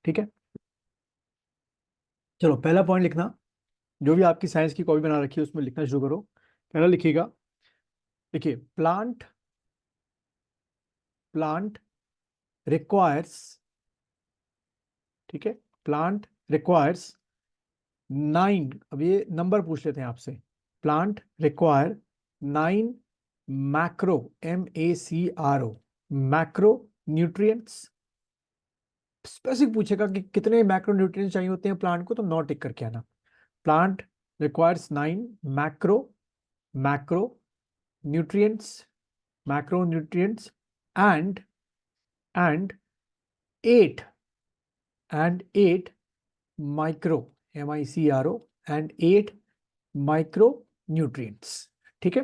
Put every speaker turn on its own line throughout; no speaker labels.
ठीक है, चलो पहला पॉइंट लिखना, जो भी आपकी साइंस की कॉपी बना रखी है उसमें लिखना शुरू करो। पहला लिखिएगा, देखिए प्लांट प्लांट रिक्वायर्स, ठीक है, प्लांट रिक्वायर्स 9, अब ये नंबर पूछ लेते हैं आपसे, plant require 9 macro, MACRO, macro nutrients. Specific पूछेगा कि कितने मैक्रो न्यूट्रिएंट्स चाहिए होते हैं प्लांट को, तो नॉट टिक करके आना। Plant requires 9 macro macro nutrients, macro nutrients and and 8 micro, MICRO and 8 micro nutrients. ठीक है,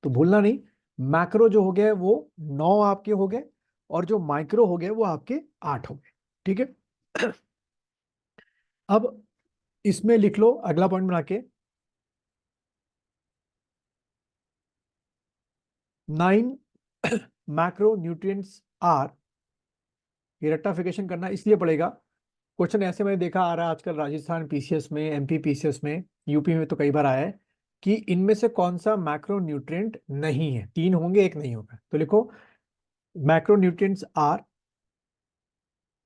तो भूलना नहीं, मैक्रो जो हो गया वो 9 आपके हो गए, और जो माइक्रो हो गए वो आपके 8 हो गए। ठीक है, अब इसमें लिख लो अगला पॉइंट बना के, 9 मैक्रो न्यूट्रिएंट्स आर, ये रेक्टाफिकेशन करना इसलिए पड़ेगा, क्वेश्चन ऐसे मैंने देखा आ रहा है आजकल राजस्थान PCS में, MP PCS में, यूपी में तो कई बार आया है कि इनमें से कौन सा मैक्रो न्यूट्रिएंट नहीं है, 3 होंगे एक नहीं होगा, तो लिखो मैक्रो न्यूट्रिएंट्स आर,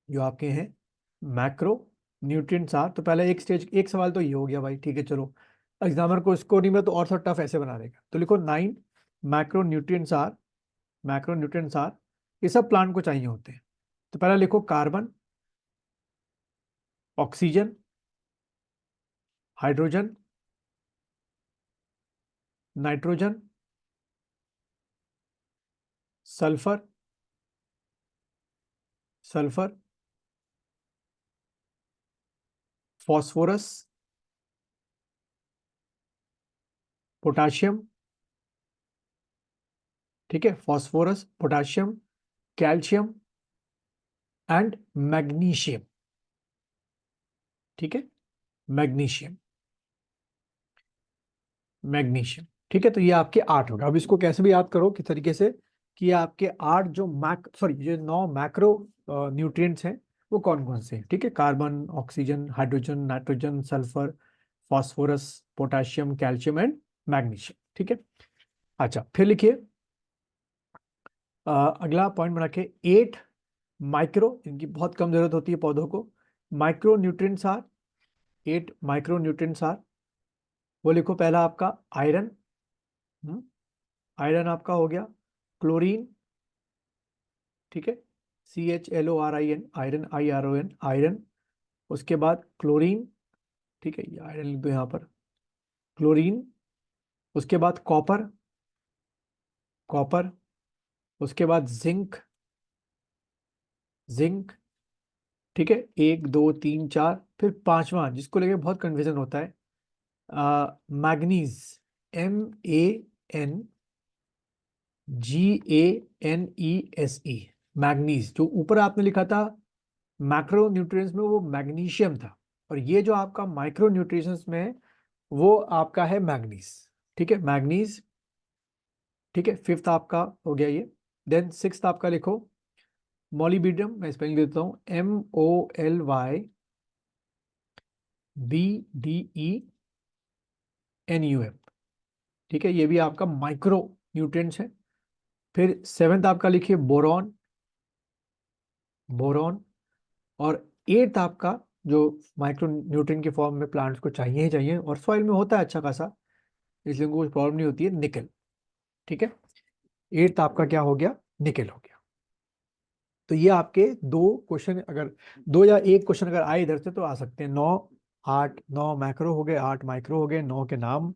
जो आपके हैं मैक्रो न्यूट्रिएंट्स आर। तो पहले एक स्टेज, एक सवाल तो ये हो गया भाई, ठीक है चलो, एग्जामिनर को इसको नहीं में तो और थोड़ा टफ ऐसे बना देगा, तो लिखो 9 macro nutrients are, macro nutrients are, ये सब प्लांट को चाहिए होते हैं। तो पहला लिखो carbon, oxygen, hydrogen, nitrogen, sulphur, sulphur, phosphorus, potassium, ठीक है, phosphorus, potassium, calcium and magnesium. ठीक है, मैग्नीशियम, मैग्नीशियम। ठीक है, तो ये आपके 8 होगा। अब इसको कैसे भी याद करो किस तरीके से, कि ये आपके 8 जो जो 9 मैक्रो न्यूट्रिएंट्स हैं वो कौन कौन से हैं। ठीक है, carbon, oxygen, hydrogen, nitrogen, sulphur, phosphorus, potassium, calcium and magnesium. ठीक है, अच्छा फिर लिखिए अगला पॉइंट बना के, 8 माइक्रो, इनकी बहुत कम जरूरत होती है पौधों को, micro nutrients are, 8 micro nutrients are. वो लिखो, पहला आपका आयरन, आयरन आपका हो गया, क्लोरीन, ठीक है, CHLORIN, आयरन, IRON, आयरन। उसके बाद क्लोरीन, ठीक है, ये आयरन लिख दो यहाँ पर, क्लोरीन। उसके बाद कॉपर, कॉपर। उसके बाद जिंक, जिंक, ठीक है, 1 2 3 4। फिर पांचवा जिसको लेके बहुत कंफ्यूजन होता है, मैग्नीज, MANGANESE, मैग्नीज। जो ऊपर आपने लिखा था मैक्रो न्यूट्रिएंट्स में वो मैग्नीशियम था, और ये जो आपका माइक्रो न्यूट्रिएंट्स में है, वो आपका है मैग्नीज। ठीक है, मैग्नीज। ठीक है, फिफ्थ आपका हो गया ये। देन सिक्स्थ आपका लिखो मॉलिबीडियम, मैं स्पेलिंग देता हूँ, MOLYBDENUM। ठीक है, ये भी आपका माइक्रो न्यूट्रिएंट्स है। फिर सेवेंथ आपका लिखिए बोरॉन, बोरॉन। और एट्थ आपका जो माइक्रो न्यूट्रिएंट के फॉर्म में प्लांट्स को चाहिए ही चाहिए, और सॉइल में होता है अच्छा खासा, इसलिए उनको कुछ प्रॉब्लम नहीं होती है, निकल। ठीक है, एट्थ आपका क्या हो गया, निकल हो गया। तो ये आपके 2 क्वेश्चन, अगर 2 या 1 क्वेश्चन अगर आए इधर से तो आ सकते हैं। 9 8, 9 मैक्रो हो गए, 8 माइक्रो हो गए, 9 के नाम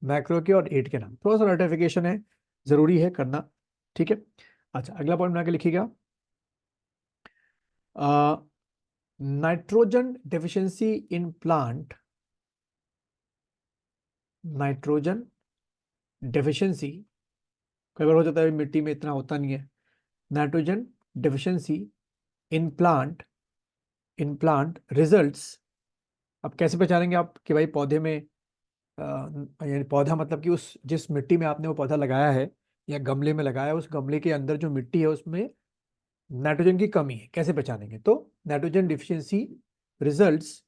मैक्रो के और 8 के नाम। थोड़ा सा नोटिफिकेशन है, जरूरी है करना। ठीक है, अच्छा अगला पॉइंट बना के लिखिएगा, nitrogen deficiency in plant, nitrogen deficiency, कई बार हो जाता है मिट्टी में इतना होता नहीं है, nitrogen deficiency in plant, in plant results. अब कैसे पहचानेंगे आप कि भाई पौधे में यानी पौधा मतलब कि उस जिस मिट्टी में आपने वो पौधा लगाया है या गमले में लगाया है, उस गमले के अंदर जो मिट्टी है उसमें नाइट्रोजन की कमी है, कैसे पहचानेंगे? तो नाइट्रोजन डिफिशियंसी रिजल्ट्स,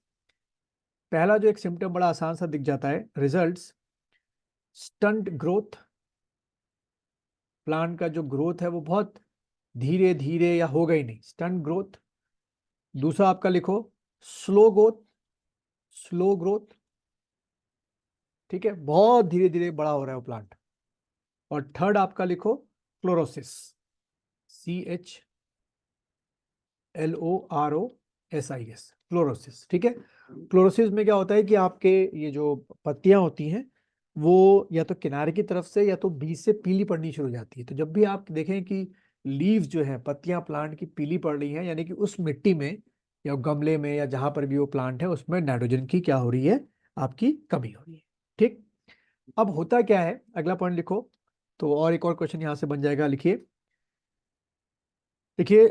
पहला जो एक सिम्टम बड़ा आसान सा दिख जाता है, रिजल्ट्स स्टंट ग्रोथ, प्लांट का जो ग्रोथ है वो बहुत धीरे धीरे या होगा ही नहीं, स्टंट ग्रोथ। दूसरा आपका लिखो स्लो ग्रोथ, स्लो ग्रोथ, ठीक है, बहुत धीरे धीरे बड़ा हो रहा है वो प्लांट। और थर्ड आपका लिखो क्लोरोसिस, CHLOROSIS, क्लोरोसिस, ठीक है। क्लोरोसिस में क्या होता है कि आपके ये जो पत्तियां होती हैं वो या तो किनारे की तरफ से या तो बीच से पीली पड़नी शुरू हो जाती है। तो जब भी आप देखें कि लीव्स जो है, पत्तियां प्लांट की पीली पड़ रही हैं, यानी कि उस मिट्टी में या गमले में या जहां पर भी वो प्लांट है उसमें नाइट्रोजन की क्या हो रही है, आपकी कमी हो रही है, ठीक। अब होता क्या है, अगला पॉइंट लिखो। तो और एक और क्वेश्चन यहां से बन जाएगा, लिखिए, देखिए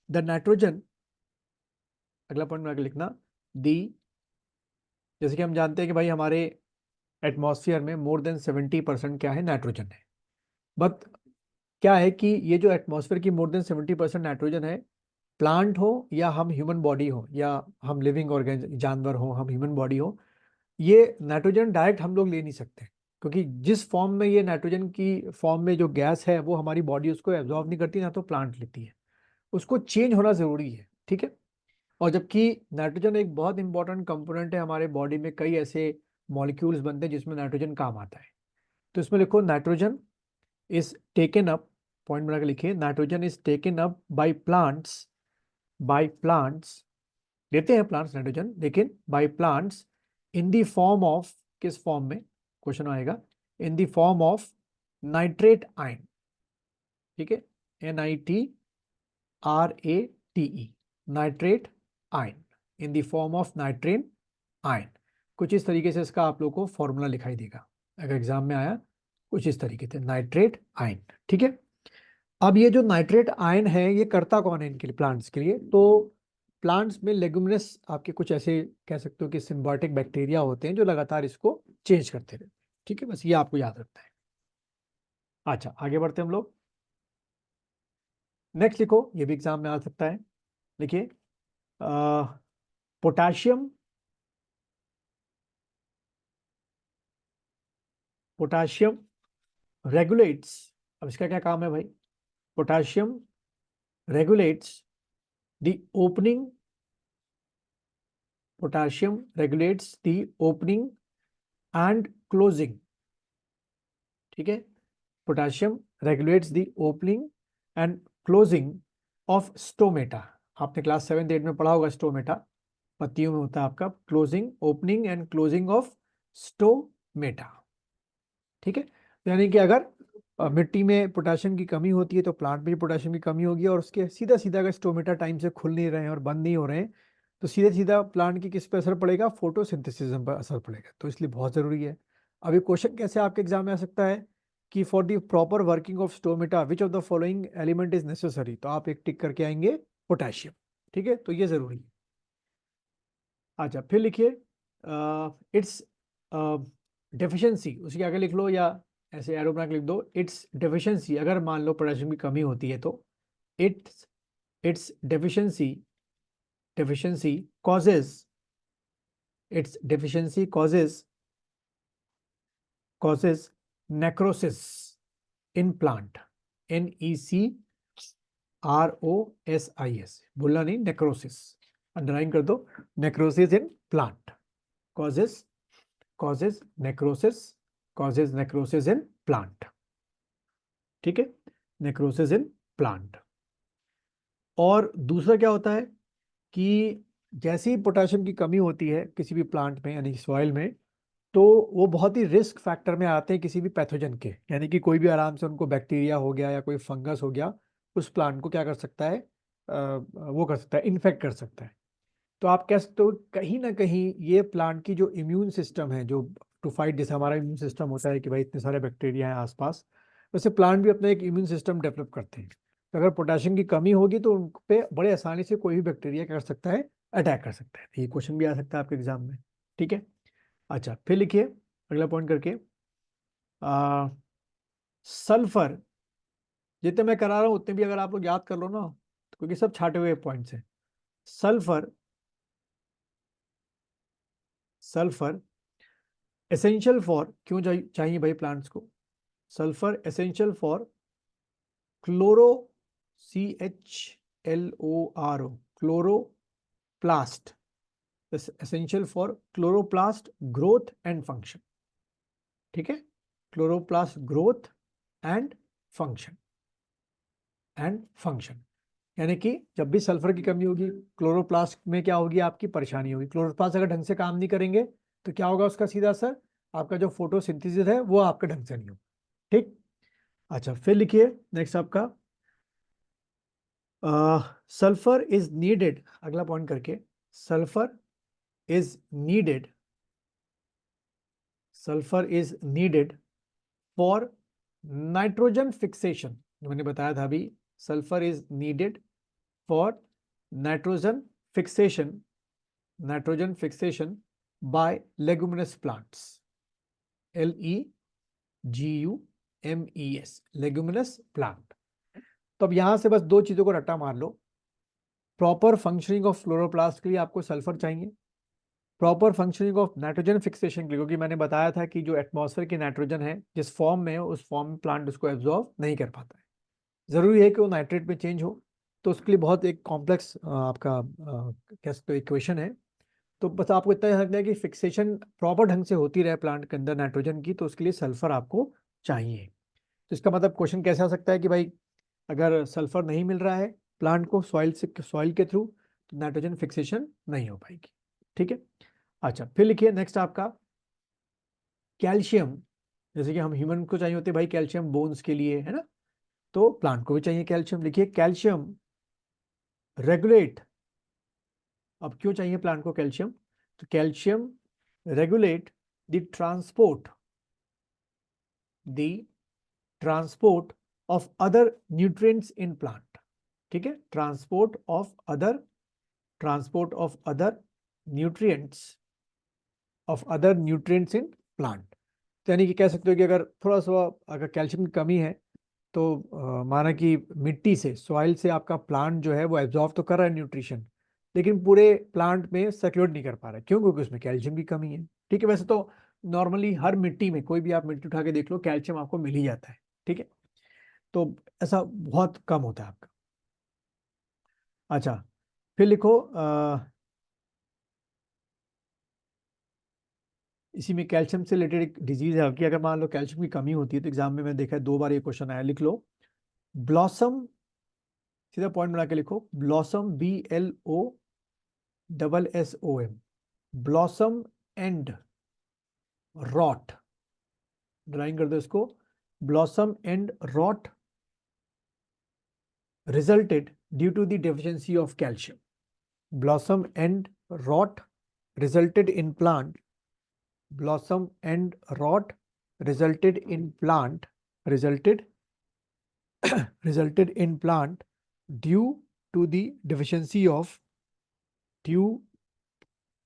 द नाइट्रोजन, अगला पॉइंट में आगे लिखना दी, जैसे कि हम जानते हैं कि भाई हमारे एटमॉस्फेयर में मोर देन 70% क्या है, नाइट्रोजन है। बट क्या है कि ये जो एटमॉस्फेयर की मोर देन 70% नाइट्रोजन है, प्लांट हो या हम ह्यूमन बॉडी हो या हम लिविंग ऑर्गेन जानवर हो, हम ह्यूमन बॉडी हो, ये नाइट्रोजन डायरेक्ट हम लोग ले नहीं सकते, क्योंकि जिस फॉर्म में ये नाइट्रोजन की फॉर्म में जो गैस है वो हमारी बॉडी उसको एब्जॉर्ब नहीं करती, ना तो प्लांट लेती है, उसको चेंज होना जरूरी है, ठीक है। और जबकि नाइट्रोजन एक बहुत इंपॉर्टेंट कंपोनेंट है, हमारे बॉडी में कई ऐसे मॉलिक्यूल्स बनते हैं जिसमें नाइट्रोजन काम आता है। तो इसमें लिखो nitrogen is taken up, point बना के लिखिए, nitrogen is taken up by plants, लेते हैं प्लांट्स नाइट्रोजन, लेकिन by plants in the form of, किस फॉर्म में, क्वेश्चन आएगा, in the form of nitrate ion, ठीक है, NITRATE, nitrate ion, in the form of nitrate ion. कुछ इस तरीके से इसका आप लोग को फॉर्मूला दिखाई देगा, अगर एग्जाम में आया, कुछ इस तरीके से नाइट्रेट आयन, ठीक है। अब ये जो नाइट्रेट आयन है ये करता कौन है इनके लिए, प्लांट्स के लिए? तो प्लांट्स में लेगुमिनस आपके कुछ ऐसे कह सकते हो कि सिम्बायोटिक बैक्टीरिया होते हैं जो लगातार इसको चेंज करते रहते हैं, ठीक है, बस ये आपको याद रखना है। अच्छा, आगे बढ़ते हैं हम लोग। नेक्स्ट लिखो, ये भी एग्जाम में आ सकता है, देखिए, पोटाशियम, पोटाशियम रेगुलेट्स, अब इसका क्या काम है भाई, potassium regulates the opening, potassium regulates the opening and closing, ठीक है, potassium regulates the opening and closing of stomata. आपने क्लास 7th 8th में पढ़ा होगा, स्टोमेटा पत्तियों में होता है आपका, closing, opening and closing of stomata, ठीक है। तो यानी कि अगर मिट्टी में पोटाशियम की कमी होती है तो प्लांट में भी पोटाशियम की कमी होगी, और उसके सीधा सीधा अगर स्टोमेटा टाइम से खुल नहीं रहे हैं और बंद नहीं हो रहे हैं तो सीधे सीधा प्लांट की किस पे असर पड़ेगा, फोटोसिंथेसिस पर असर पड़ेगा, तो इसलिए बहुत जरूरी है। अभी क्वेश्चन कैसे आपके एग्जाम में आ सकता है कि for the proper working of stomata which of the following element is necessary, तो आप एक टिक करके आएंगे पोटेशियम, ठीक है, तो ये जरूरी है। अच्छा, फिर लिखिए इट्स डेफिशिएंसी, उसके आगे लिख लो या ऐसे एरो बना के लिख दो, इट्स डेफिशिएंसी, अगर मान लो पोटेशियम की कमी होती है तो it's it's deficiency causes, it's deficiency causes necrosis in plant, NECROSIS, बोलना नहीं, नेक्रोसिस, अंडरलाइन कर दो, necrosis in plant, causes causes necrosis, causes necrosis in plant, ठीक है, necrosis in plant। और दूसरा क्या होता है कि जैसे ही पोटेशियम की कमी होती है किसी भी प्लांट में यानी सॉइल में, तो वो बहुत ही रिस्क फैक्टर में आते हैं किसी भी पैथोजन के, यानी कि कोई भी आराम से उनको बैक्टीरिया हो गया या कोई फंगस हो गया, उस प्लांट को क्या कर सकता है, वो कर सकता है, इन्फेक्ट कर सकता है। तो आप कह सकते हो कहीं ना कहीं ये प्लांट की जो इम्यून सिस्टम है, जो टू फाइट, जैसे हमारा इम्यून सिस्टम होता है कि भाई इतने सारे बैक्टीरिया हैं आसपास, वैसे प्लांट भी अपना एक इम्यून सिस्टम डेवलप करते हैं। तो अगर पोटेशियम की कमी होगी तो उन पे बड़े आसानी से कोई भी बैक्टीरिया क्या कर सकता है, अटैक कर सकता है। तो ये क्वेश्चन भी आ सकता है आपके एग्जाम में, ठीक है। अच्छा, फिर लिखिए अगला पॉइंट करके, सल्फर, जितने मैं करा रहा हूँ उतने भी अगर आप लोग याद कर लो ना, तो क्योंकि सब छाटे हुए पॉइंट्स हैं। सल्फर, सल्फर एसेंशियल फॉर, क्यों चाहिए भाई प्लांट्स को? Sulphur essential for chloro, CHLORO, chloroplast, essential for chloroplast growth and function. ठीक है, क्लोरोप्लास्ट ग्रोथ एंड फंक्शन, यानी कि जब भी सल्फर की कमी होगी क्लोरोप्लास्ट में क्या होगी, आपकी परेशानी होगी। क्लोरोप्लास्ट अगर ढंग से काम नहीं करेंगे तो क्या होगा उसका सीधा असर, आपका जो फोटोसिंथेसिस है वो आपका ढंग से नहीं होगा। ठीक, अच्छा फिर लिखिए नेक्स्ट आपका, सल्फर इज नीडेड, अगला पॉइंट करके, sulphur is needed, sulphur is needed for nitrogen fixation. मैंने बताया था अभी, sulphur is needed for nitrogen fixation, nitrogen fixation by leguminous plants, LEGUMES, leguminous plant. तो अब यहां से बस दो चीजों को रट्टा मार लो, प्रॉपर फंक्शनिंग ऑफ क्लोरोप्लास्ट के लिए आपको सल्फर चाहिए, proper functioning of nitrogen fixation के लिए, क्योंकि मैंने बताया था कि जो एटमॉस्फेयर की नाइट्रोजन है जिस फॉर्म में है उस फॉर्म में प्लांट उसको एब्जॉर्ब नहीं कर पाता है, जरूरी है कि वो नाइट्रेट में चेंज हो। तो उसके लिए बहुत एक कॉम्प्लेक्स आपका कह सकते हो इक्वेशन है। तो बस आपको इतना याद रखना है कि फिक्सेशन प्रॉपर ढंग से होती रहे प्लांट के अंदर नाइट्रोजन की, तो उसके लिए सल्फर आपको चाहिए। तो इसका मतलब क्वेश्चन कैसे आ सकता है कि भाई अगर सल्फर नहीं मिल रहा है प्लांट को सॉइल के थ्रू, तो नाइट्रोजन फिक्सेशन नहीं हो पाएगी। ठीक है, अच्छा फिर लिखिए नेक्स्ट आपका, कैल्शियम, जैसे कि हम ह्यूमन को चाहिए होते हैं भाई कैल्शियम बोन्स के लिए, है ना, तो प्लांट को भी चाहिए कैल्शियम। लिखिए कैल्शियम रेगुलेट, अब क्यों चाहिए प्लांट को कैल्शियम, तो calcium regulate the transport, the transport of other nutrients in plant. ठीक है, transport of other nutrients in plant. यानी कि कह सकते हो कि अगर थोड़ा सा अगर कैल्शियम की कमी है तो माना कि मिट्टी से, सॉइल से आपका प्लांट जो है वो एब्जॉर्व तो कर रहा है न्यूट्रिशन, लेकिन पूरे प्लांट में सर्कुलेट नहीं कर पा रहा है, क्यों? क्योंकि उसमें कैल्शियम की कमी है। ठीक है, वैसे तो नॉर्मली हर मिट्टी में, कोई भी आप मिट्टी उठा के देख लो, कैल्शियम आपको मिल ही जाता है। ठीक है, तो ऐसा बहुत कम होता है आपका। अच्छा फिर लिखो इसी में कैल्शियम से रिलेटेड एक डिजीज है कि अगर मान लो कैल्शियम की कमी होती है, तो एग्जाम में मैंने देखा है 2 बार ये क्वेश्चन आया, लिख लो ब्लॉसम, सीधा पॉइंट बना के लिखो, blossom BLOSSOM, blossom and rot, drawing कर दो इसको, blossom and rot resulted due to the deficiency of calcium, blossom and rot resulted in plant, blossom and rot resulted in plant, resulted resulted in plant due to the deficiency of, due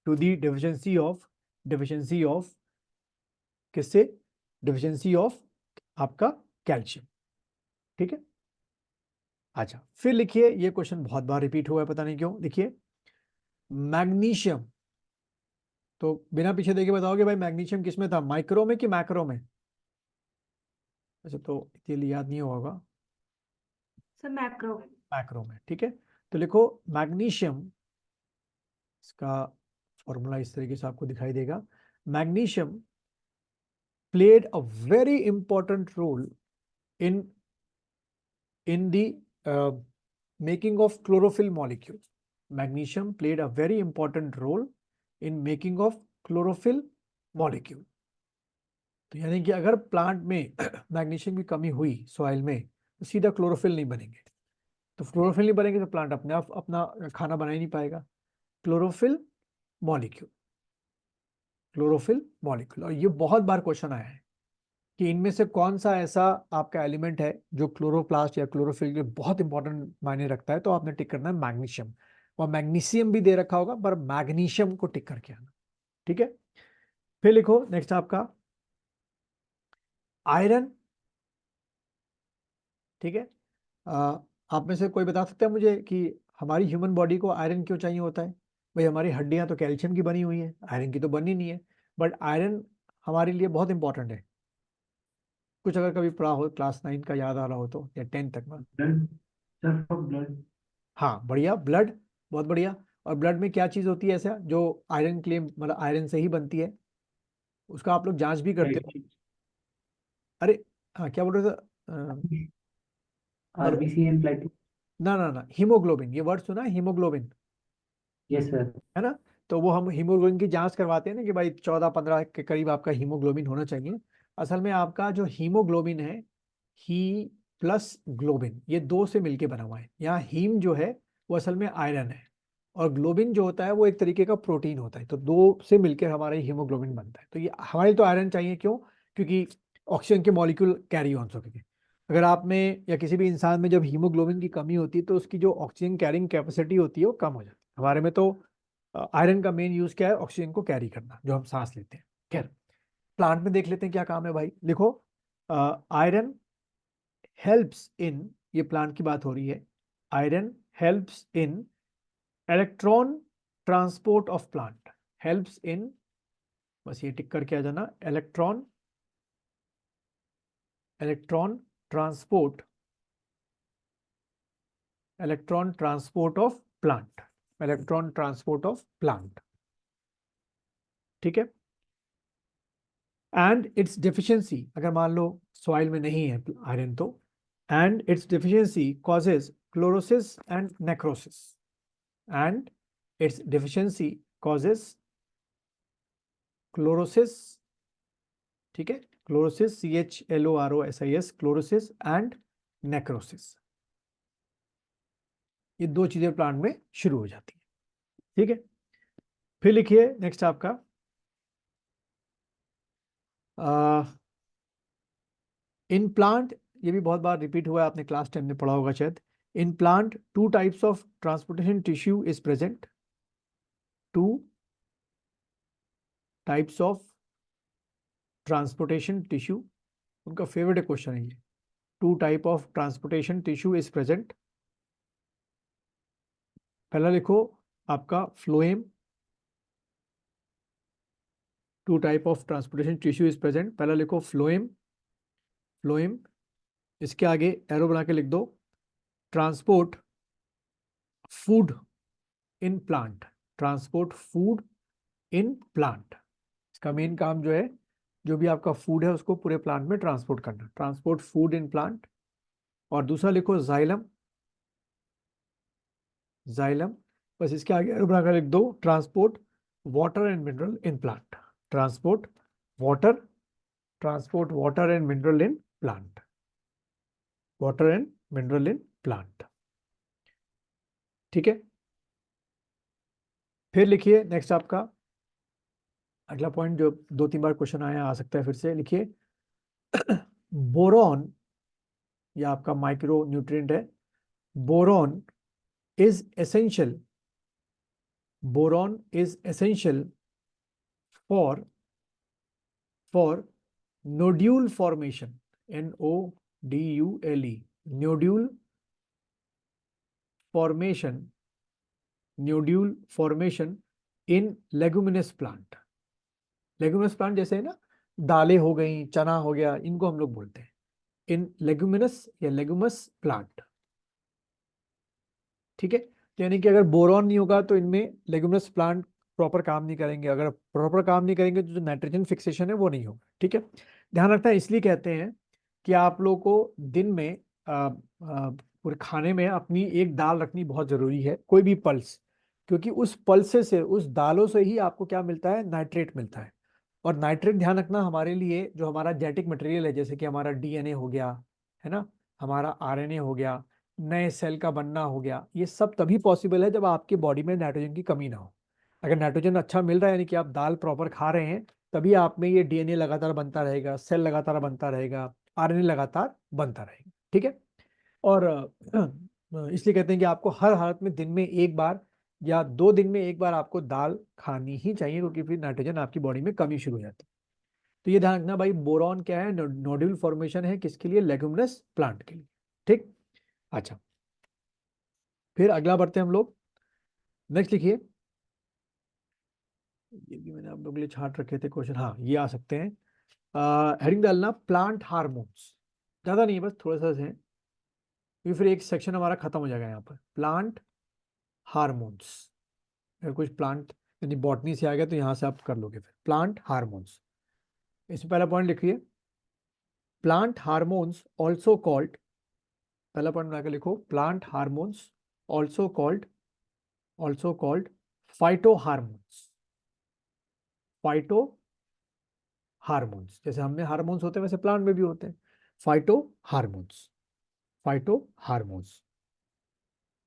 to the deficiency of किससे, deficiency of आपका calcium. ठीक है, अच्छा फिर लिखिए, ये question बहुत बार repeat हुआ है पता नहीं क्यों, लिखिए मैग्नीशियम, तो बिना पीछे देखे बताओगे भाई मैग्नीशियम किसमें था, माइक्रो में कि मैक्रो में? अच्छा तो इसीलिए याद नहीं होगा,
सर मैक्रो,
मैक्रो में। ठीक है, तो लिखो मैग्नीशियम, इसका फॉर्मूला इस तरीके से आपको दिखाई देगा, magnesium played a very important role in in the making of chlorophyll molecule, magnesium played a very important role in making of chlorophyll molecule. तो यानी कि अगर प्लांट में मैग्नीशियम की कमी हुई सॉइल में, तो सीधा क्लोरोफिल नहीं बनेंगे, तो क्लोरोफिल नहीं बनेंगे तो प्लांट अपने आप अपना खाना बना ही नहीं पाएगा। क्लोरोफिल मॉलिक्यूल, क्लोरोफिल मॉलिक्यूल, और ये बहुत बार क्वेश्चन आया है कि इनमें से कौन सा ऐसा आपका एलिमेंट है जो क्लोरोप्लास्ट या क्लोरोफिल के बहुत इंपॉर्टेंट मायने रखता है, तो आपने टिक करना है मैग्नीशियम, और मैग्नीशियम भी दे रखा होगा पर मैग्नीशियम को टिक करके आना। ठीक है, फिर लिखो नेक्स्ट आपका आयरन। ठीक है, आप में से कोई बता सकता है मुझे कि हमारी ह्यूमन बॉडी को आयरन क्यों चाहिए होता है? भाई हमारी हड्डियां तो कैल्शियम की बनी हुई है, आयरन की तो बनी नहीं है, बट आयरन हमारे लिए बहुत इंपॉर्टेंट है। कुछ अगर कभी पढ़ा हो, क्लास 9 का याद आ रहा हो तो, या 10 तक में।
Blood, sir for blood.
हाँ बढ़िया, ब्लड, बहुत बढ़िया। और ब्लड में क्या चीज़ होती है ऐसा जो आयरन क्लेम, मतलब आयरन से ही बनती है? उसका आप लोग जांच भी करते हो? अरे हाँ, क्या बोल रहे थे? मतलब
आरबीसी एंड प्लेटलेट।
ना ना ना, हीमोग्लोबिन, ये वर्ड सुना है, हीमोग्लोबिन,
यस सर।
है ना? तो वो हम हीमोग्लोबिन की जांच करवाते हैं ना कि भाई 14-15 के करीब आपका हीमोग्लोबिन होना चाहिए। असल में आपका जो हीमोग्लोबिन है, ही प्लस ग्लोबिन, ये दो से मिलके बना हुआ है। यहाँ हीम जो है वो असल में आयरन है, और ग्लोबिन जो होता है वो एक तरीके का प्रोटीन होता है। तो दो से मिलकर हमारा हीमोग्लोबिन बनता है। तो ये हमारे तो आयरन चाहिए, क्यों? क्योंकि ऑक्सीजन के मॉलिक्यूल कैरी ऑन सके। अगर आप में या किसी भी इंसान में जब हीमोग्लोबिन की कमी होती है तो उसकी जो ऑक्सीजन कैरिंग कैपेसिटी होती है वो कम हो जाती है। हमारे में तो आयरन का मेन यूज क्या है? ऑक्सीजन को कैरी करना, जो हम सांस लेते हैं। खैर, प्लांट में देख लेते हैं क्या काम है भाई। लिखो, आयरन हेल्प्स इन, ये प्लांट की बात हो रही है, iron helps in electron transport of plant, helps in, बस ये टिक करके आ जाना, electron, electron transport, electron transport of plant, electron transport of plant. ठीक है। एंड इट्स डिफिशियंसी, अगर मान लो सॉइल में नहीं है आयरन तो, and it's deficiency causes chlorosis and necrosis, and it's deficiency causes chlorosis, ठीक है, chlorosis, CHLOROSIS, chlorosis and necrosis. ये दो चीजें प्लांट में शुरू हो जाती है। ठीक है, फिर लिखिए नेक्स्ट आपका, इन प्लांट, ये भी बहुत बार रिपीट हुआ है, आपने क्लास 10 में पढ़ा होगा शायद। In plant two types of transportation tissue is present, two types of transportation tissue, उनका फेवरेट क्वेश्चन है ये, two type of transportation tissue is present. पहला लिखो आपका phloem, two type of transportation tissue is present, पहला लिखो phloem, phloem. इसके आगे एरो बना के लिख दो, transport food in plant, transport food in plant. इसका मेन काम जो है, जो भी आपका फूड है उसको पूरे प्लांट में ट्रांसपोर्ट करना, ट्रांसपोर्ट फूड इन प्लांट। और दूसरा लिखो जाइलम, जाइलम, बस इसके आगे एरो बनाकर लिख दो, transport water and mineral in plant, transport water, transport water and mineral in plant, water and mineral in plant. ठीक है, फिर लिखिए नेक्स्ट आपका अगला पॉइंट, जो 2-3 बार क्वेश्चन आया, आ सकता है फिर से, लिखिए बोरॉन, ये आपका माइक्रो न्यूट्रिएंट है, boron is essential, boron is essential for nodule formation, NODULE, nodule formation, nodule formation in leguminous plant, leguminous plant जैसे है ना, दालें हो गई, चना हो गया, इनको हम लोग बोलते हैं इन लेगुमिनस या लेगुमस प्लांट। ठीक है, तो यानी कि अगर बोरॉन नहीं होगा तो इनमें लेगुमिनस प्लांट प्रॉपर काम नहीं करेंगे, अगर प्रॉपर काम नहीं करेंगे तो जो नाइट्रोजन फिक्सेशन है वो नहीं होगा। ठीक है, ध्यान रखना, इसलिए कहते हैं कि आप लोग को दिन में पूरे खाने में अपनी एक दाल रखनी बहुत जरूरी है, कोई भी पल्स, क्योंकि उस पल्से से, उस दालों से ही आपको क्या मिलता है? नाइट्रेट मिलता है। और नाइट्रेट, ध्यान रखना, हमारे लिए जो हमारा जेनेटिक मटेरियल है, जैसे कि हमारा DNA हो गया, है ना, हमारा RNA हो गया, नए सेल का बनना हो गया, ये सब तभी पॉसिबल है जब आपकी बॉडी में नाइट्रोजन की कमी ना हो। अगर नाइट्रोजन अच्छा मिल रहा है, यानी कि आप दाल प्रॉपर खा रहे हैं, तभी आप में ये DNA लगातार बनता रहेगा, सेल लगातार बनता रहेगा, RNA लगातार बनता रहेगा। ठीक है, और इसलिए कहते हैं कि आपको हर हालत में दिन में एक बार या 2 दिन में एक बार आपको दाल खानी ही चाहिए, क्योंकि फिर नाइट्रोजन आपकी बॉडी में कमी शुरू हो जाती है। तो ये ध्यान रखना भाई, बोरॉन क्या है? नोड्यूल फॉर्मेशन है, किसके लिए? लेगुमिनस प्लांट के लिए। ठीक, अच्छा, फिर अगला बढ़ते हैं हम लोग। नेक्स्ट लिखिए, ये भी मैंने आप लोग के लिए छाट रखे थे क्वेश्चन, हाँ ये आ सकते हैं। हेडिंग डालना प्लांट हार्मोन्स, ज्यादा नहीं है बस थोड़ा सा है, क्योंकि फिर एक सेक्शन हमारा खत्म हो जाएगा यहाँ पर। प्लांट हार्मोन्स, अगर कुछ प्लांट यानी बॉटनी से आ गया तो यहाँ से आप कर लोगे। फिर प्लांट हार्मोन्स, इसमें पहला पॉइंट लिखिए, प्लांट हार्मोन्स ऑल्सो कॉल्ड, पहला पॉइंट बनाकर लिखो, plant hormones also called phyto hormones. Phyto hormones, जैसे हमने हार्मोन्स होते हैं वैसे प्लांट में भी होते हैं, फाइटो हार्मोन्स, फाइटो हार्मोन्स,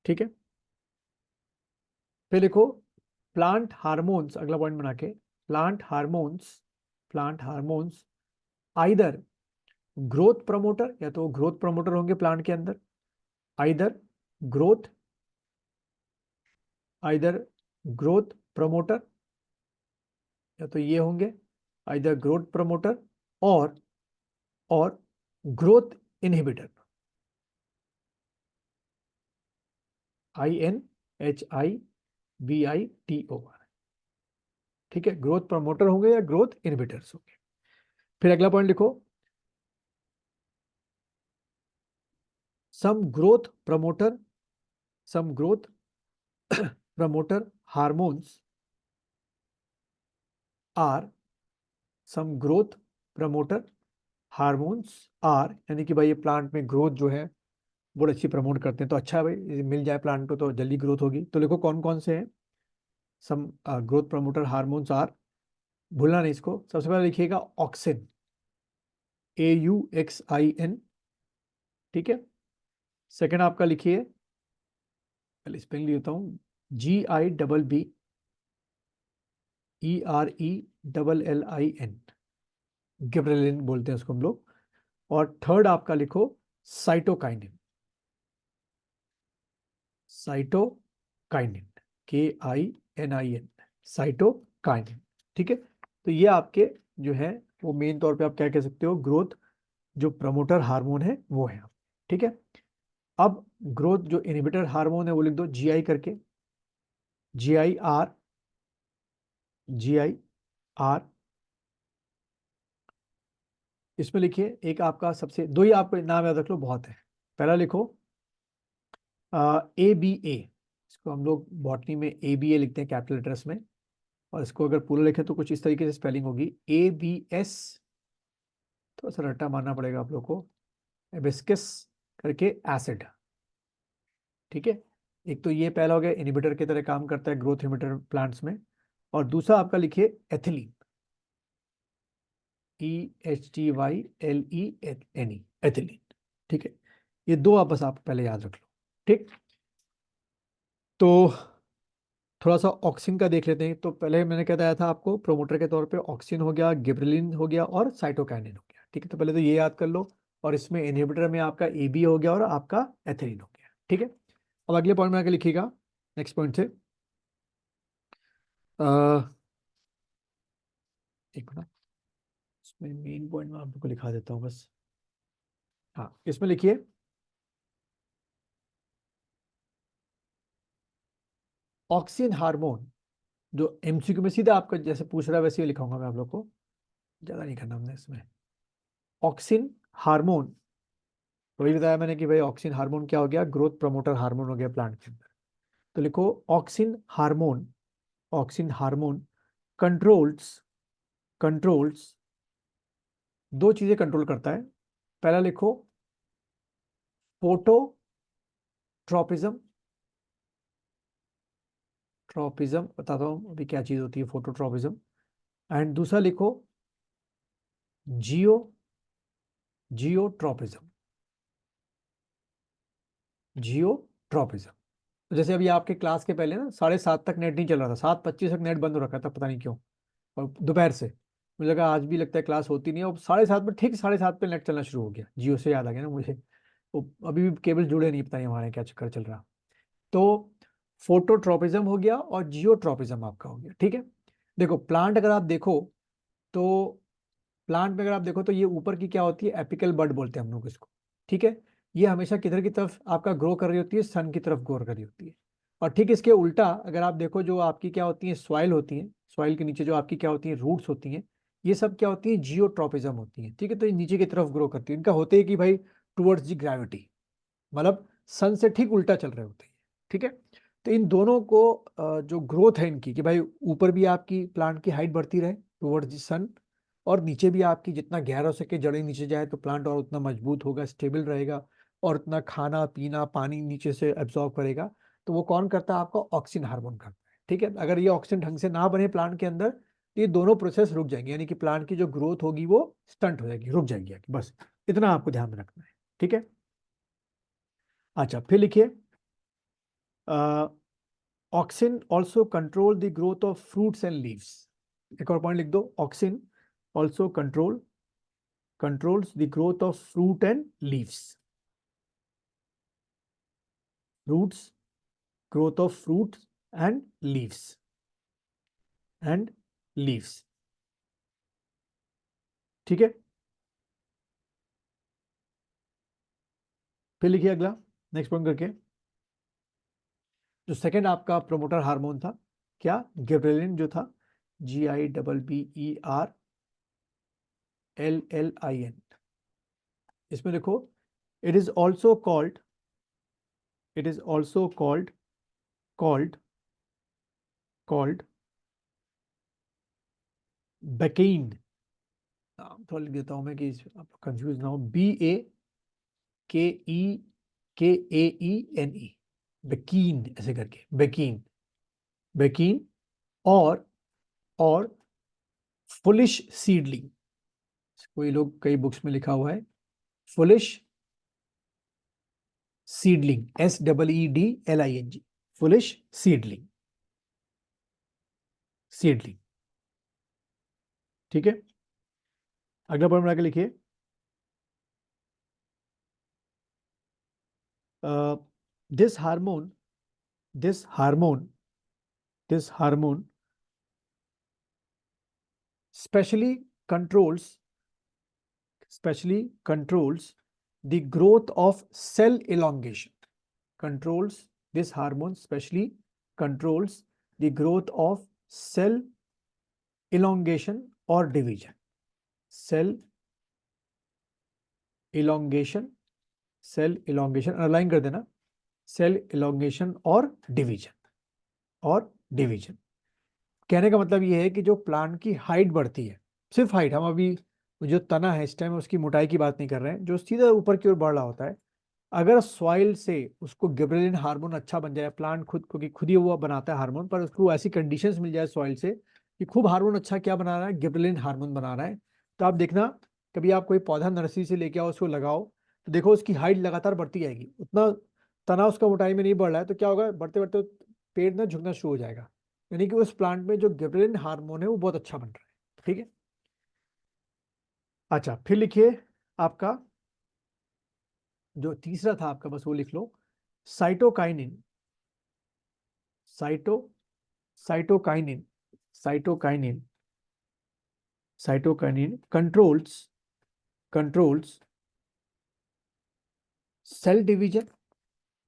ठीक है। फिर लिखो प्लांट हार्मोन्स, अगला पॉइंट बना के, plant hormones either growth promoter, या तो ग्रोथ प्रमोटर होंगे प्लांट के अंदर, आइदर ग्रोथ प्रमोटर, या तो ये होंगे आइदर ग्रोथ प्रमोटर और ग्रोथ इनहिबिटर, INHIBITOR, ठीक है। ग्रोथ प्रमोटर होंगे या ग्रोथ इनहिबिटर्स होंगे। फिर अगला पॉइंट लिखो, some growth promoter hormones are, some growth promoter hormones are, यानी कि भाई ये प्लांट में ग्रोथ जो है बहुत अच्छी प्रमोट करते हैं, तो अच्छा है भाई, ये मिल जाए प्लांट को तो जल्दी ग्रोथ होगी। तो देखो कौन कौन से हैं, सम ग्रोथ प्रमोटर हार्मोन्स आर, भूलना नहीं इसको, सबसे पहले लिखिएगा ऑक्सिन, AUXIN, ठीक है। सेकंड आपका लिखिए, पहले स्पेलिंग लिखता हूँ, GIBBERELLIN, गिबरेलिन बोलते हैं उसको हम लोग। और थर्ड आपका लिखो साइटोकाइनिन, साइटोकाइनिन, KININ, साइटोकाइनिन, ठीक है। तो ये आपके जो है वो मेन तौर पे आप क्या कह सकते हो, ग्रोथ जो प्रमोटर हार्मोन है वो है, ठीक है। अब ग्रोथ जो इनहिबिटर हार्मोन है वो लिख दो GI करके, GIR, इसमें लिखिए एक आपका सबसे, दो ही आपको नाम याद रख लो बहुत है। पहला लिखो ABA, इसको हम लोग बॉटनी में ABA लिखते हैं कैपिटल लेटर्स में, और इसको अगर पूरा लिखें तो कुछ इस तरीके से स्पेलिंग होगी, ABS, थोड़ा सा रट्टा मारना पड़ेगा आप लोग को, एबिस्कस करके एसिड, ठीक है। एक तो ये पहला हो गया, इनहिबिटर की तरह काम करता है ग्रोथ इनहिबिटर प्लांट्स में। और दूसरा आपका लिखिए एथिलीन, EHTYLENE, एथिलीन, ठीक है। ये दो आप बस आप पहले याद रख लो, ठीक। तो थोड़ा सा ऑक्सिन का देख लेते हैं। तो पहले मैंने क्या बताया था आपको, प्रोमोटर के तौर पे ऑक्सिन हो गया, गिबरेलिन हो गया और साइटोकाइनिन हो गया, ठीक है। तो पहले तो ये याद कर लो, और इसमें इनहिबिटर में आपका AB हो गया और आपका एथिलीन हो गया, ठीक है। अब अगले पॉइंट में आके लिखिएगा, नेक्स्ट पॉइंट से, एक मिनट, इसमें मेन पॉइंट में आपको लिखा देता हूँ बस, हाँ इसमें लिखिए ऑक्सिन हार्मोन, जो MCQ में सीधा आपका जैसे पूछ रहा है वैसे ही लिखाऊंगा मैं आप लोग को, ज्यादा नहीं करना हमने इसमें। ऑक्सिन हार्मोन, वही बताया मैंने कि भाई ऑक्सिन हार्मोन क्या हो गया, ग्रोथ प्रमोटर हार्मोन हो गया प्लांट के अंदर। तो लिखो ऑक्सिन हार्मोन कंट्रोल्स, दो चीजें कंट्रोल करता है। पहला लिखो फोटोट्रोपिज्म, बताता हूँ अभी क्या चीज होती है फोटोट्रोपिज्म। एंड दूसरा लिखो जियोट्रोपिज्म, जैसे अभी आपके क्लास के पहले ना 7:30 तक नेट नहीं चल रहा था, 7:25 तक नेट बंद हो रखा था, पता नहीं क्यों, और दोपहर से मुझे लगा आज भी लगता है क्लास होती नहीं है, और 7:30 में ठीक 7:30 पे नेट चलना शुरू हो गया, जियो से याद आ गया ना मुझे। वो अभी भी केबल जुड़े नहीं, पता नहीं हमारे क्या चक्कर चल रहा। तो फोटोट्रोपिज्म हो गया और जियोट्रोपिज्म आपका हो गया, ठीक है। देखो प्लांट अगर आप देखो तो, प्लांट में अगर आप देखो तो ये ऊपर की क्या होती है, एपिकल बड बोलते हैं हम लोग इसको, ठीक है। ये हमेशा किधर की तरफ आपका ग्रो कर रही होती है, सन की तरफ ग्रो कर रही होती है। और ठीक इसके उल्टा अगर आप देखो, जो आपकी क्या होती है, सॉइल होती है, सॉइल के नीचे जो आपकी क्या होती है, रूट्स होती हैं, ये सब क्या होती है, जियोट्रॉपिज्म होती है। ठीक है, तो ये नीचे की तरफ ग्रो करती है। इनका होते है कि भाई टुवर्ड्स दी ग्रेविटी, मतलब सन से ठीक उल्टा चल रहे होते हैं। ठीक है, तो इन दोनों को जो ग्रोथ है इनकी, कि भाई ऊपर भी आपकी प्लांट की हाइट बढ़ती रहे टुवर्ड्स दी सन, और नीचे भी आपकी जितना गहरा हो सके जड़ें नीचे जाए तो प्लांट और उतना मजबूत होगा, स्टेबल रहेगा, और उतना खाना पीना पानी नीचे से एब्जॉर्ब करेगा। तो वो कौन करता है, आपका ऑक्सीजन हार्मोन करता है। ठीक है, अगर ये ऑक्सीजन ढंग से ना बने प्लांट के अंदर, तो ये दोनों प्रोसेस रुक जाएंगे, यानी कि प्लांट की जो ग्रोथ होगी वो स्टंट हो जाएगी, रुक जाएगी। बस इतना आपको ध्यान में रखना है। ठीक है, अच्छा फिर लिखिए, auxin also control the growth of fruits and leaves. एक और पॉइंट लिख दो, auxin also controls the growth of fruit and leaves. Roots, growth of fruits and leaves. And leaves. ठीक है, फिर लिखिए अगला, नेक्स्ट पॉइंट करके, जो सेकंड आपका प्रोमोटर हार्मोन था, क्या, गिबरेलिन जो था, GIBBERLLIN। इसमें देखो, it is also called बेकेइन। थोड़ा लिख देता हूं मैं कि आप कंफ्यूज ना हो, BAKENE, बेकीन ऐसे करके, बेकीन और फुलिश सीडलिंग। कोई लोग, कई बुक्स में लिखा हुआ है foolish seedling, SEEDLING, foolish seedling. ठीक है, अगला पॉइंट बना के लिखिए, this hormone specially controls the growth of cell elongation. This hormone specially controls the growth of cell elongation or division. Cell elongation, underline कर देना, cell elongation और division। कहने का मतलब ये है कि जो प्लांट की हाइट बढ़ती है, सिर्फ हाइट, हम अभी जो तना है इस टाइम उसकी मोटाई की बात नहीं कर रहे हैं, जो सीधा ऊपर की ओर बढ़ रहा होता है, अगर सॉइल से उसको गिबरेलिन हार्मोन अच्छा बन जाए, प्लांट खुद, क्योंकि खुद ही वो बनाता है हार्मोन, पर उसको ऐसी कंडीशंस मिल जाए सॉइल से कि खूब हार्मोन अच्छा क्या बना रहा है, गिबरेलिन हार्मोन बना रहा है, तो आप देखना, कभी आप कोई पौधा नर्सरी से लेके आओ, उसको लगाओ, तो देखो उसकी हाइट लगातार बढ़ती जाएगी, उतना तना उसका मोटाई में नहीं बढ़ रहा है, तो क्या होगा, बढ़ते बढ़ते पेड़ ना झुकना शुरू हो जाएगा, यानी कि उस प्लांट में जो गिबरेलिन हार्मोन है वो बहुत अच्छा बन रहा है। ठीक है, अच्छा फिर लिखिए, आपका जो तीसरा था आपका, बस वो लिख लो, cytokinin. Cytokinin controls cell division.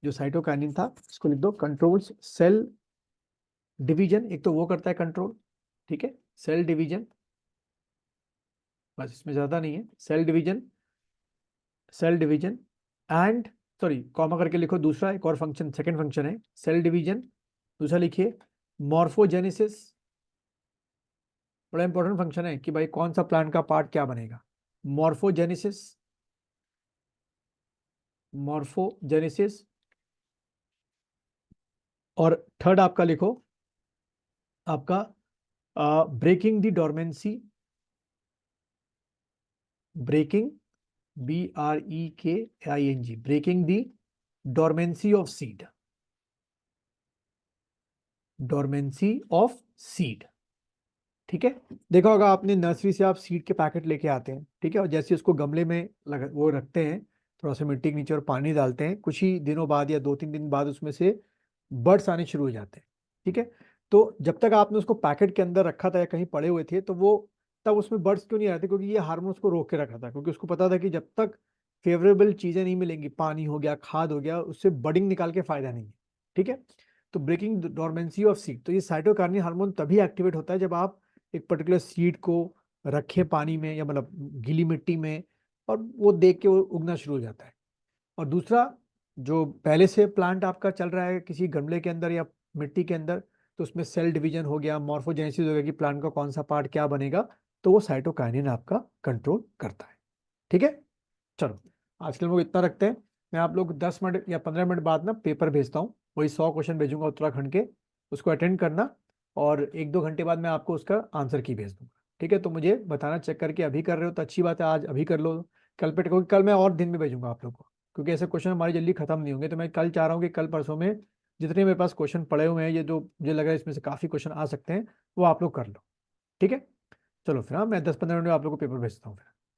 जो साइटोकाइनिन था इसको लिख दो, कंट्रोल्स सेल डिवीजन। एक तो वो करता है कंट्रोल, ठीक है, सेल डिवीजन, बस इसमें ज्यादा नहीं है, cell division and, sorry comma करके लिखो, दूसरा एक और फंक्शन, सेकंड फंक्शन है सेल डिवीजन। दूसरा लिखिए मॉर्फोजेनेसिस, बड़ा इंपॉर्टेंट फंक्शन है कि भाई कौन सा प्लांट का पार्ट क्या बनेगा, मॉर्फोजेनेसिस। और थर्ड आपका लिखो, आपका breaking the dormancy, breaking BREKING, breaking the dormancy of seed. ठीक है, देखा होगा आपने, नर्सरी से आप सीड के पैकेट लेके आते हैं, ठीक है, और जैसे उसको गमले में वो रखते हैं, थोड़ा सा मिट्टी के नीचे और पानी डालते हैं, कुछ ही दिनों बाद या 2-3 दिन बाद उसमें से बर्ड्स आने शुरू हो जाते हैं। ठीक है, तो जब तक आपने उसको पैकेट के अंदर रखा था या कहीं पड़े हुए थे, तो वो तब उसमें बर्ड्स क्यों नहीं आते, क्योंकि ये हार्मोन उसको रोक के रखा था, क्योंकि उसको पता था कि जब तक फेवरेबल चीजें नहीं मिलेंगी, पानी हो गया, खाद हो गया, उससे बडिंग निकाल के फायदा नहीं है, ठीक है। तो ब्रेकिंग डोरमेंसी ऑफ सीड, तो ये साइटोकाइनिन हार्मोन तभी एक्टिवेट होता है जब आप एक पर्टिकुलर सीड को रखें पानी में या मतलब गीली मिट्टी में, और वो देख के वो उगना शुरू हो जाता है। और दूसरा, जो पहले से प्लांट आपका चल रहा है किसी गमले के अंदर या मिट्टी के अंदर, तो उसमें सेल डिवीजन हो गया, मॉर्फोजेनेसिस हो गया कि प्लांट का कौन सा पार्ट क्या बनेगा, तो वो साइटोकाइनिन आपका कंट्रोल करता है, ठीक है। चलो आज के लिए हम लोग इतना रखते हैं। मैं आप लोग 10 मिनट या 15 मिनट बाद ना पेपर भेजता हूँ, वही 100 क्वेश्चन भेजूंगा उत्तराखंड के, उसको अटेंड करना, और 1-2 घंटे बाद मैं आपको उसका आंसर की भेज दूंगा, ठीक है। तो मुझे बताना, चेक करके अभी कर रहे हो तो अच्छी बात है, आज अभी कर लो, कल पे, क्योंकि कल मैं और दिन में भेजूंगा आप लोग को, क्योंकि ऐसे क्वेश्चन हमारी जल्दी खत्म नहीं होंगे। तो मैं कल चाह रहा हूँ कि कल परसों में जितने मेरे पास क्वेश्चन पड़े हुए हैं, ये जो मुझे लग रहा है इसमें से काफ़ी क्वेश्चन आ सकते हैं, वो आप लोग कर लो, ठीक है। चलो फिर हाँ, मैं 10-15 मिनट में आप लोग को पेपर भेजता हूँ फिर।